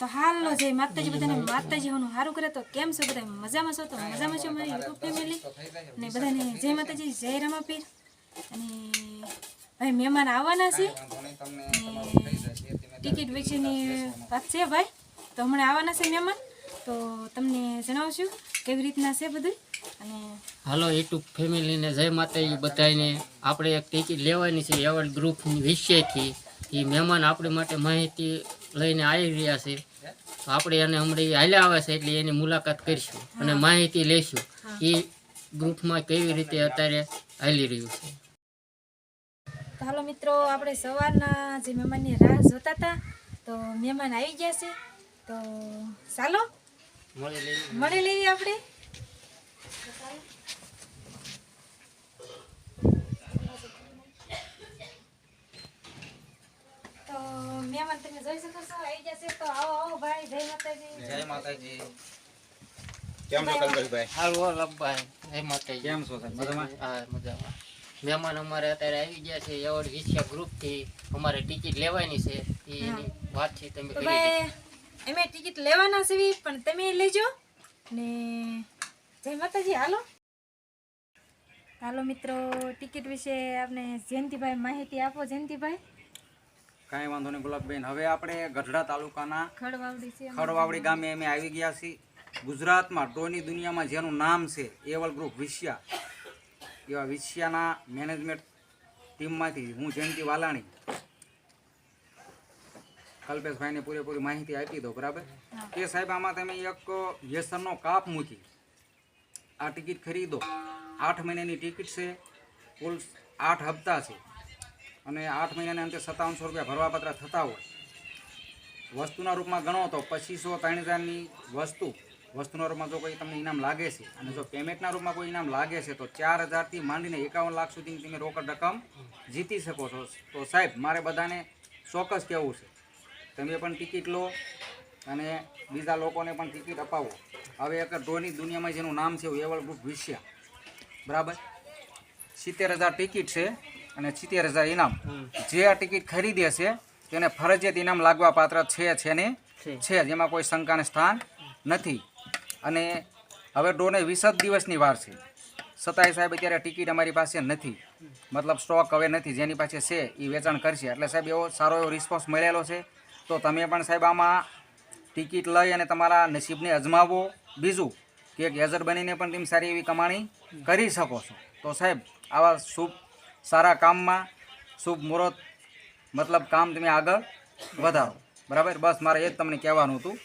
તો હાલો જય માતાજી બધાને માતાજી હોનું સારું કરે તો કેમ છો બધા મજામાં છો તો મજામાં છો મારી યુટ્યુબ ફેમિલી અને બધાને જય માતાજી જય રમાપીર અને ભાઈ મહેમાન આવવાના છે ટિકિટ વેચીની વાત છે ભાઈ તો હમણાં આવવાના છે મહેમાન તો તમને જણાવશું કેવી રીતના છે બધું અને હાલો યુટ્યુબ ફેમિલીને જય માતાજી બધાને આપણે એક ટિકિટ લેવાની છે એવર્ડ ગ્રુપ વિશેથી એ મહેમાન આપણી માટે માહિતી લઈને આવી રહ્યા છે તો આપણે એને હમણાં હાલ્યા આવે છે એટલે એની મુલાકાત કરીશું અને માહિતી લઈશું એ ગ્રુપમાં કેવી રીતે અત્યારે હાલી રહ્યું છે. તો હાલો મિત્રો આપણે સવારના જે મહેમાનની રાહ જોતા હતા તો મહેમાન આવી ગયા છે તો ચાલો મળી લેવી આપણે. તો મહેમાન તમે જોઈ શકો છો આવી જશે તો આવો આવો ભાઈ જય માતાજી. જય માતાજી. કેમ છો કલ્પેશભાઈ? હાલો લંબાઈ જય માતાજી. કેમ છો સાહેબ? મજામાં? હા મજામાં. મહેમાન અમારે અત્યારે આવી ગયા છે એવર્ડ વિશિયા ગ્રુપથી અમારે ટિકિટ લેવાની છે એની વાત છે તમે તો કરી ભાઈ અમે ટિકિટ લેવાના છે પણ તમે લેજો ને જય માતાજી. હાલો હાલો મિત્રો ટિકિટ વિશે આપણે જયંતિભાઈ માહિતી આપો. જયંતિભાઈ. કાંઈ વાંધો નહીં ગુલાબબેન. હવે આપણે ગઢડા તાલુકાના ખડવાવડી છે ખડવાવડી ગામે અમે આવી ગયા છીએ. ગુજરાતમાં ડ્રોની દુનિયામાં જેનું નામ છે એવલ ગ્રુપ વિશિયા, એવા વિશિયાના મેનેજમેન્ટ ટીમમાંથી હું જયંતિ વાલાણી કલ્પેશભાઈને પૂરેપૂરી માહિતી આપી દો. બરાબર કે સાહેબ આમાં તમે એક વ્યસનનો કાપ મૂકી આ ટિકિટ ખરીદો. 8 મહિનાની ટિકિટ છે, કુલ 8 હપ્તા છે અને 8 મહિનાના અંતે 5700 રૂપિયા ભરવાપત્ર થતા હોય. વસ્તુના રૂપમાં ગણો તો 2500-3000ની વસ્તુના રૂપમાં જો કોઈ તમને ઇનામ લાગે છે અને જો પેમેન્ટના રૂપમાં કોઈ ઇનામ લાગે છે તો 4000થી માંડીને 51 લાખ સુધી તમે રોકડ રકમ જીતી શકો છો. તો સાહેબ મારે બધાને ચોક્કસ કહેવું છે તમે પણ ટિકિટ લો અને બીજા લોકોને પણ ટિકિટ અપાવો. હવે એક ડ્રોની દુનિયામાં જેનું નામ છે એવલ ગ્રુપ વિશિયા, બરાબર 70,000 ટિકિટ છે અને 70,000 ઇનામ. જે આ ટિકિટ ખરીદે છે તેને ફરજિયાત ઇનામ લાગવા પાત્ર છે ને છે, જેમાં કોઈ શંકાને સ્થાન નથી. અને હવે ડ્રોને 20 દિવસની વાર છે છતાંય સાહેબ અત્યારે ટિકિટ અમારી પાસે નથી, મતલબ સ્ટોક હવે નથી. જેની પાસે છે એ વેચાણ કરશે. એટલે સાહેબ એવો સારો એવો રિસ્પોન્સ મળેલો છે. તો તમે પણ સાહેબ આમાં ટિકિટ લઈ અને તમારા નસીબને અજમાવો. બીજું કે એક એજન્ટ બનીને પણ તમે સારી એવી કમાણી કરી શકો છો. તો સાહેબ આવા શુભ સારા કામમાં શુભ મુહૂર્ત મતલબ કામ તમે આગળ વધારો. બરાબર, બસ મારે એ જ તમને કહેવાનું હતું.